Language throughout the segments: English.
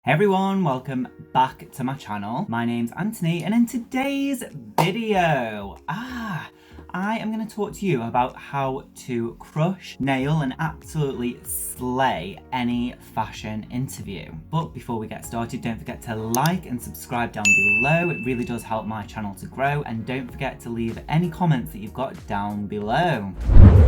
Hey everyone, welcome back to my channel. My name's Anthony, and in today's video, I am going to talk to you about how to crush, nail, and absolutely slay any fashion interview. But before we get started, don't forget to like and subscribe down below. It really does help my channel to grow, and don't forget to leave any comments that you've got down below.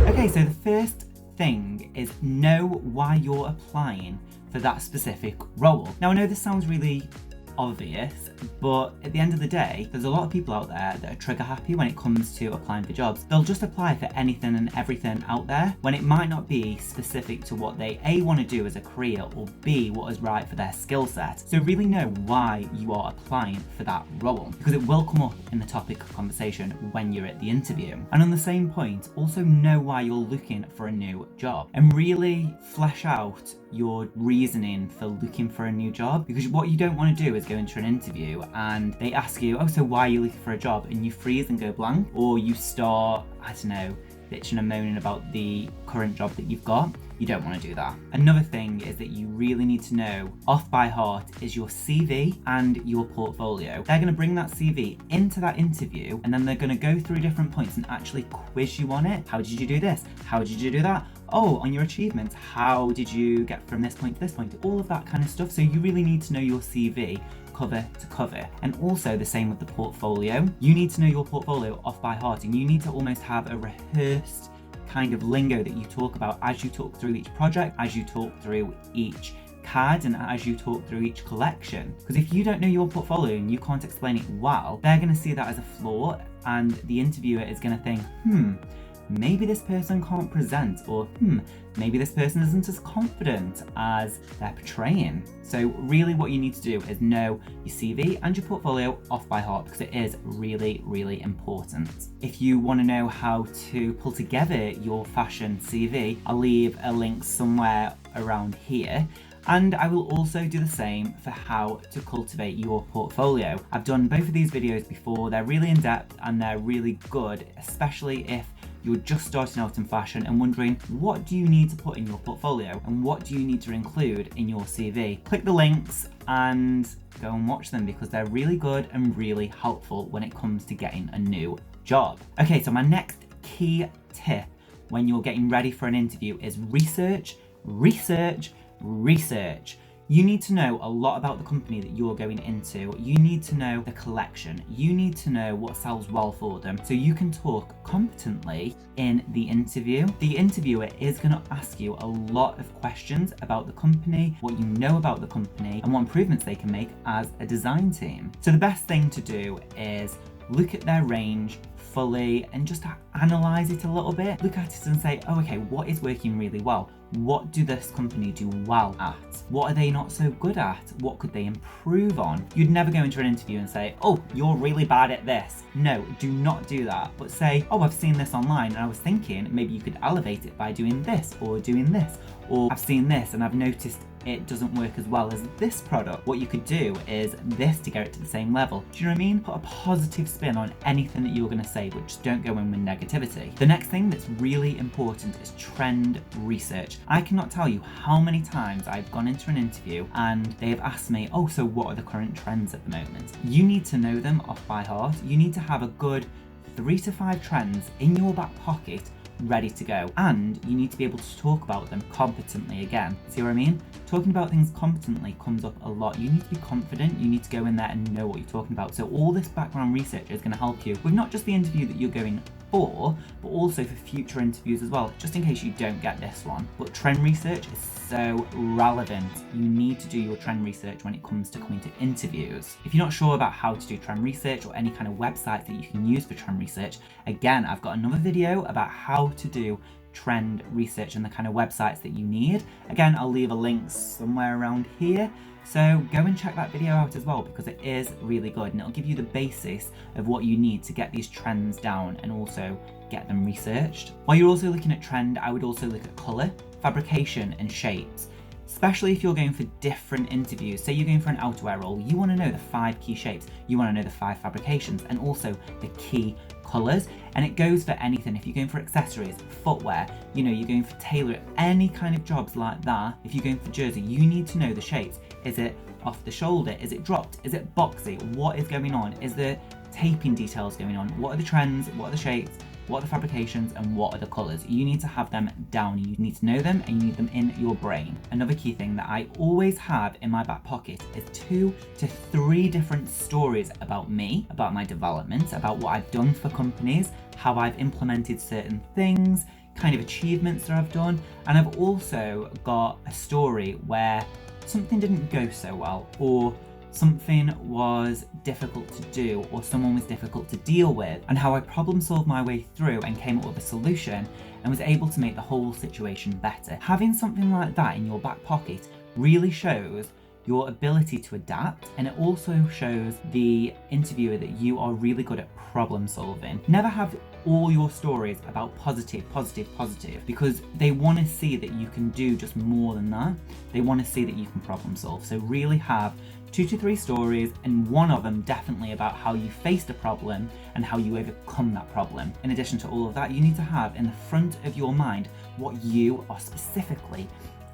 Okay, so the first thing is know why you're applying for that specific role. Now I know this sounds really obvious, but at the end of the day, there's a lot of people out there that are trigger happy when it comes to applying for jobs. They'll just apply for anything and everything out there when it might not be specific to what they A, want to do as a career, or B, what is right for their skill set. So really know why you are applying for that role, because it will come up in the topic of conversation when you're at the interview. And on the same point, also know why you're looking for a new job and really flesh out your reasoning for looking for a new job, because what you don't want to do is go into an interview and they ask you, oh, so why are you looking for a job, and you freeze and go blank, or you start, I don't know, bitching and moaning about the current job that you've got. You don't want to do that. Another thing is that you really need to know off by heart is your CV and your portfolio. They're going to bring that CV into that interview, and then they're going to go through different points and actually quiz you on it. How did you do this? How did you do that? Oh, on your achievements, how did you get from this point to this point? All of that kind of stuff. So you really need to know your CV cover to cover. And also the same with the portfolio. You need to know your portfolio off by heart, and you need to almost have a rehearsed kind of lingo that you talk about as you talk through each project, as you talk through each CAD, and as you talk through each collection. Because if you don't know your portfolio and you can't explain it well, they're going to see that as a flaw, and the interviewer is going to think, maybe this person can't present, or maybe this person isn't as confident as they're portraying. So really what you need to do is know your CV and your portfolio off by heart, because it is really, really important. If you want to know how to pull together your fashion CV, I'll leave a link somewhere around here. And I will also do the same for how to cultivate your portfolio. I've done both of these videos before. They're really in depth and they're really good, especially if you're just starting out in fashion and wondering, what do you need to put in your portfolio and what do you need to include in your CV? Click the links and go and watch them, because they're really good and really helpful when it comes to getting a new job. Okay, so my next key tip when you're getting ready for an interview is research, research, research. You need to know a lot about the company that you're going into. You need to know the collection. You need to know what sells well for them, so you can talk competently in the interview. The interviewer is going to ask you a lot of questions about the company, what you know about the company, and what improvements they can make as a design team. So the best thing to do is look at their range fully and just analyze it a little bit. Look at it and say, oh, okay, what is working really well? What do this company do well at? What are they not so good at? What could they improve on? You'd never go into an interview and say, oh, you're really bad at this. No, do not do that. But say, oh, I've seen this online and I was thinking maybe you could elevate it by doing this or doing this. Or I've seen this and I've noticed it doesn't work as well as this product. What you could do is this to get it to the same level. Do you know what I mean? Put a positive spin on anything that you're going to say, but just don't go in with negativity. The next thing that's really important is trend research. I cannot tell you how many times I've gone into an interview and they have asked me, oh, so what are the current trends at the moment? You need to know them off by heart. You need to have a good 3 to 5 trends in your back pocket ready to go, and you need to be able to talk about them competently again. See what I mean? Talking about things competently comes up a lot. You need to be confident, you need to go in there and know what you're talking about. So all this background research is going to help you with not just the interview that you're going for, but also for future interviews as well, just in case you don't get this one. But trend research is so relevant. You need to do your trend research when it comes to coming to interviews. If you're not sure about how to do trend research or any kind of website that you can use for trend research, again, I've got another video about how to do trend research and the kind of websites that you need. Again, I'll leave a link somewhere around here. So go and check that video out as well, because it is really good and it'll give you the basis of what you need to get these trends down and also get them researched. While you're also looking at trend, I would also look at colour, fabrication and shapes. Especially if you're going for different interviews. Say you're going for an outerwear role, you want to know the 5 key shapes, you want to know the 5 fabrications, and also the key colours. And it goes for anything. If you're going for accessories, footwear, you're going for tailor, any kind of jobs like that. If you're going for jersey, you need to know the shapes. Is it off the shoulder? Is it dropped? Is it boxy? What is going on? Is the taping details going on? What are the trends? What are the shapes? What are the fabrications and what are the colours? You need to have them down. You need to know them and you need them in your brain. Another key thing that I always have in my back pocket is 2 to 3 different stories about me, about my development, about what I've done for companies, how I've implemented certain things, kind of achievements that I've done. And I've also got a story where something didn't go so well, or something was difficult to do, or someone was difficult to deal with, and how I problem solved my way through and came up with a solution and was able to make the whole situation better. Having something like that in your back pocket really shows your ability to adapt, and it also shows the interviewer that you are really good at problem solving. Never have all your stories about positive, because they want to see that you can do just more than that. They want to see that you can problem solve. So really have 2 to 3 stories, and one of them definitely about how you faced a problem and how you overcome that problem. In addition to all of that, you need to have in the front of your mind what you are specifically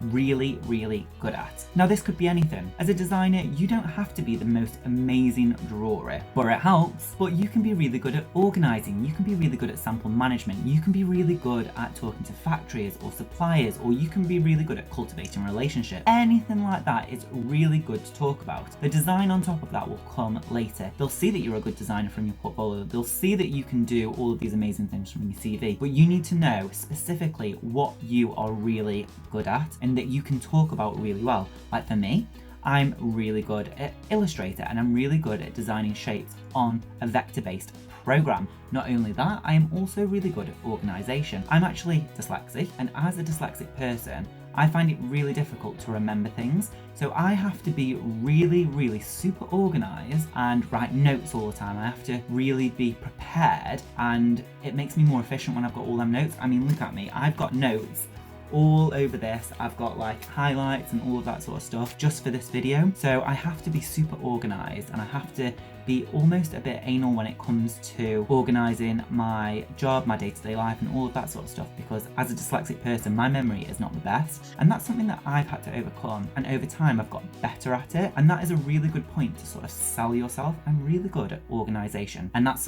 really good at. Now this could be anything. As a designer, you don't have to be the most amazing drawer, but it helps. But you can be really good at organizing, you can be really good at sample management, you can be really good at talking to factories or suppliers, or you can be really good at cultivating relationships. Anything like that is really good to talk about. The design on top of that will come later. They'll see that you're a good designer from your portfolio, they'll see that you can do all of these amazing things from your CV, but you need to know specifically what you are really good at and that you can talk about really well. Like for me, I'm really good at Illustrator and I'm really good at designing shapes on a vector-based program. Not only that, I am also really good at organization. I'm actually dyslexic, and as a dyslexic person, I find it really difficult to remember things. So I have to be really super organized and write notes all the time. I have to really be prepared, and it makes me more efficient when I've got all them notes. I mean, look at me, I've got notes all over this. I've got like highlights and all of that sort of stuff just for this video. So I have to be super organized, and I have to be almost a bit anal when it comes to organizing my job, my day-to-day life and all of that sort of stuff, because as a dyslexic person, my memory is not the best. And that's something that I've had to overcome, and over time I've got better at it. And that is a really good point to sort of sell yourself. I'm really good at organization, and that's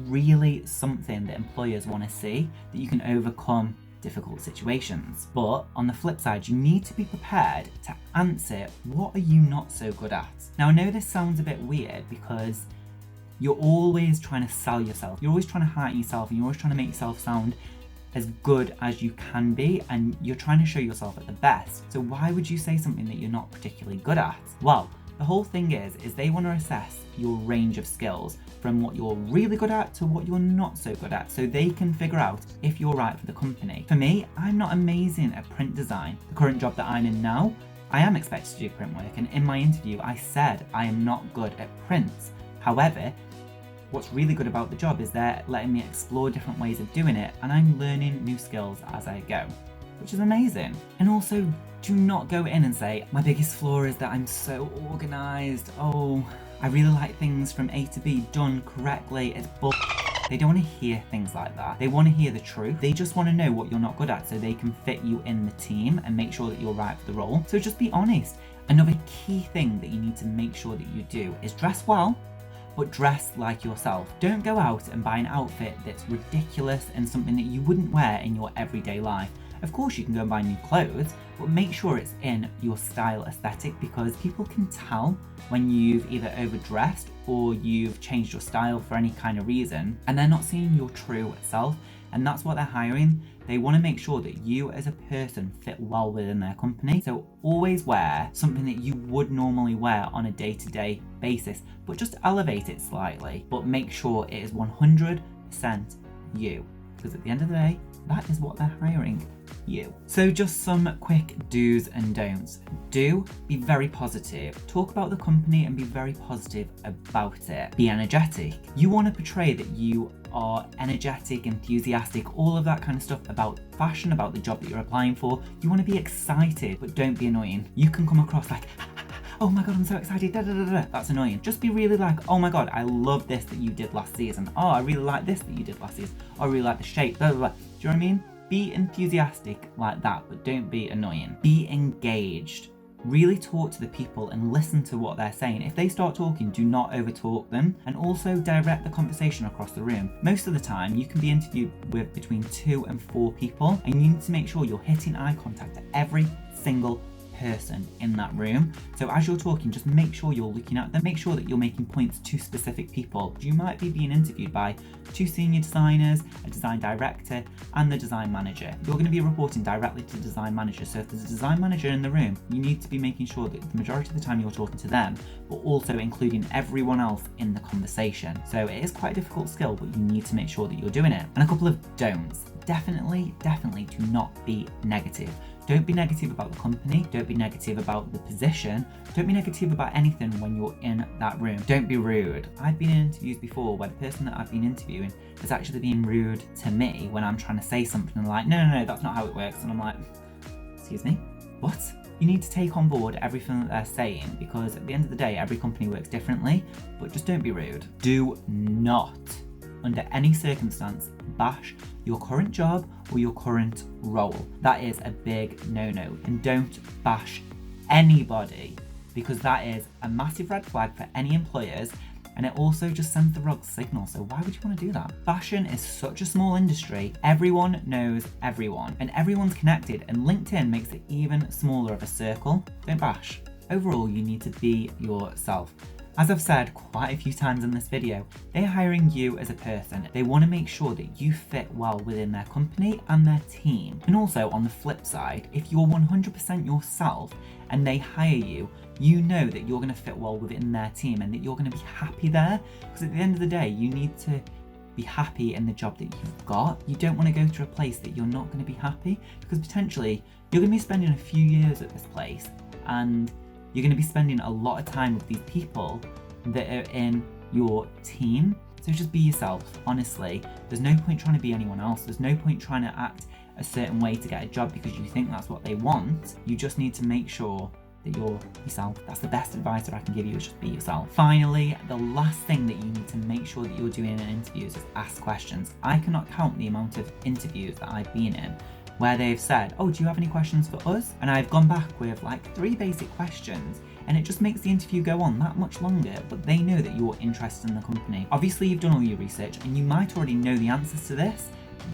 really something that employers want to see, that you can overcome difficult situations. But on the flip side, you need to be prepared to answer what are you not so good at. Now I know this sounds a bit weird because you're always trying to sell yourself, you're always trying to heighten yourself, and you're always trying to make yourself sound as good as you can be, and you're trying to show yourself at the best. So why would you say something that you're not particularly good at? Well, the whole thing is they want to assess your range of skills from what you're really good at to what you're not so good at, so they can figure out if you're right for the company. For me, I'm not amazing at print design. The current job that I'm in now, I am expected to do print work, and in my interview I said I am not good at prints. However, what's really good about the job is they're letting me explore different ways of doing it, and I'm learning new skills as I go, which is amazing. And also, do not go in and say, my biggest flaw is that I'm so organized. Oh, I really like things from A to B done correctly. It's bull. They don't want to hear things like that. They want to hear the truth. They just want to know what you're not good at so they can fit you in the team and make sure that you're right for the role. So just be honest. Another key thing that you need to make sure that you do is dress well, but dress like yourself. Don't go out and buy an outfit that's ridiculous and something that you wouldn't wear in your everyday life. Of course you can go and buy new clothes, but make sure it's in your style aesthetic, because people can tell when you've either overdressed or you've changed your style for any kind of reason, and they're not seeing your true self, and that's what they're hiring. They want to make sure that you as a person fit well within their company. So always wear something that you would normally wear on a day-to-day basis, but just elevate it slightly, but make sure it is 100% you, because at the end of the day, that is what they're hiring, you. So just some quick do's and don'ts. Do be very positive. Talk about the company and be very positive about it. Be energetic. You want to portray that you are energetic, enthusiastic, all of that kind of stuff about fashion, about the job that you're applying for. You want to be excited, but don't be annoying. You can come across like, oh my god, I'm so excited, da, da, da, da. That's annoying. Just be really like, oh my god, I love this that you did last season. Oh, I really like this that you did last season. Oh, I really like the shape, blah, blah, blah. Do you know what I mean? Be enthusiastic like that, but don't be annoying. Be engaged. Really talk to the people and listen to what they're saying. If they start talking, do not overtalk them, and also direct the conversation across the room. Most of the time, you can be interviewed with between 2 and 4 people, and you need to make sure you're hitting eye contact at every single person in that room. So as you're talking, just make sure you're looking at them. Make sure that you're making points to specific people. You might be being interviewed by 2 senior designers, a design director, and the design manager. You're going to be reporting directly to the design manager. So if there's a design manager in the room, you need to be making sure that the majority of the time you're talking to them, but also including everyone else in the conversation. So it is quite a difficult skill, but you need to make sure that you're doing it. And a couple of don'ts. Definitely do not be negative. Don't be negative about the company. Don't be negative about the position. Don't be negative about anything when you're in that room. Don't be rude. I've been in interviews before where the person that I've been interviewing is actually being rude to me when I'm trying to say something and like, no, that's not how it works. And I'm like, excuse me, what? You need to take on board everything that they're saying, because at the end of the day, every company works differently, but just don't be rude. Do not, under any circumstance, bash your current job or your current role. That is a big no-no. And don't bash anybody, because that is a massive red flag for any employers, and it also just sends the wrong signal. So why would you want to do that? Fashion is such a small industry. Everyone knows everyone and everyone's connected, and LinkedIn makes it even smaller of a circle. Don't bash. Overall, you need to be yourself. As I've said quite a few times in this video, they're hiring you as a person. They want to make sure that you fit well within their company and their team. And also on the flip side, if you're 100% yourself and they hire you, you know that you're going to fit well within their team and that you're going to be happy there. Because at the end of the day, you need to be happy in the job that you've got. You don't want to go to a place that you're not going to be happy, because potentially you're going to be spending a few years at this place and you're going to be spending a lot of time with these people that are in your team. So just be yourself, honestly. There's no point trying to be anyone else. There's no point trying to act a certain way to get a job because you think that's what they want. You just need to make sure that you're yourself. That's the best advice that I can give you, is just be yourself. Finally, the last thing that you need to make sure that you're doing in interviews is ask questions. I cannot count the amount of interviews that I've been in where they've said, oh, do you have any questions for us? And I've gone back with like 3 basic questions, and it just makes the interview go on that much longer, but they know that you're interested in the company. Obviously, you've done all your research and you might already know the answers to this,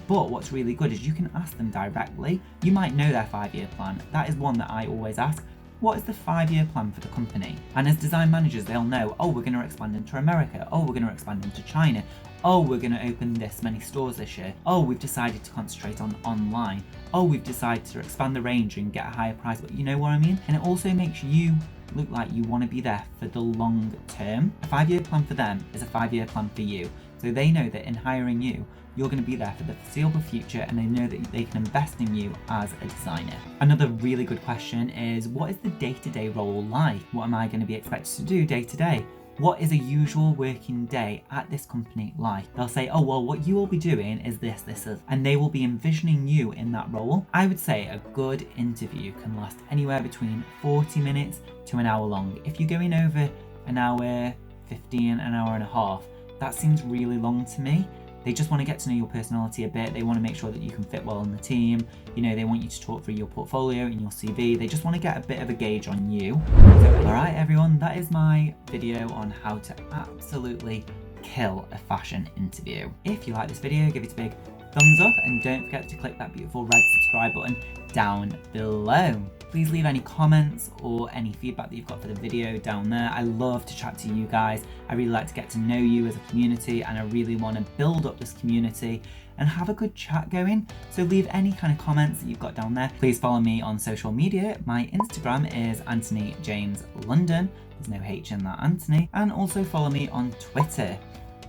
but what's really good is you can ask them directly. You might know their 5-year plan. That is one that I always ask. What is the 5-year plan for the company? And as design managers, they'll know, oh, we're going to expand into America. Oh, we're going to expand into China. Oh, we're going to open this many stores this year. Oh, we've decided to concentrate on online. Oh, we've decided to expand the range and get a higher price. But you know what I mean? And it also makes you look like you want to be there for the long term. A 5-year plan for them is a 5-year plan for you. So they know that in hiring you, you're going to be there for the foreseeable future, and they know that they can invest in you as a designer. Another really good question is, what is the day-to-day role like? What am I going to be expected to do day to day? What is a usual working day at this company like? They'll say, oh, well, what you will be doing is this, and they will be envisioning you in that role. I would say a good interview can last anywhere between 40 minutes to an hour long. If you're going over an hour, 15, an hour and a half, that seems really long to me. They just want to get to know your personality a bit. They want to make sure that you can fit well in the team. You know, they want you to talk through your portfolio and your CV. They just want to get a bit of a gauge on you. So, all right, everyone, that is my video on how to absolutely kill a fashion interview. If you like this video, give it a big thumbs up and don't forget to click that beautiful red subscribe button down below. Please leave any comments or any feedback that you've got for the video down there. I love to chat to you guys. I really like to get to know you as a community, and I really want to build up this community and have a good chat going. So leave any kind of comments that you've got down there. Please follow me on social media. My Instagram is Anthony James London. There's no H in that, Anthony. And also follow me on Twitter.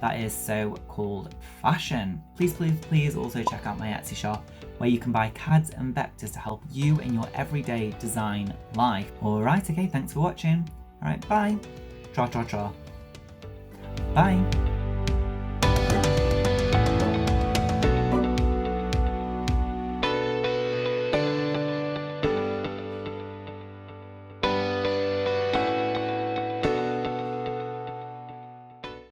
That is So Called Fashion. Please also check out my Etsy shop, where you can buy CADs and vectors to help you in your everyday design life. Alright, okay, thanks for watching. Alright, bye. Cha cha cha. Bye.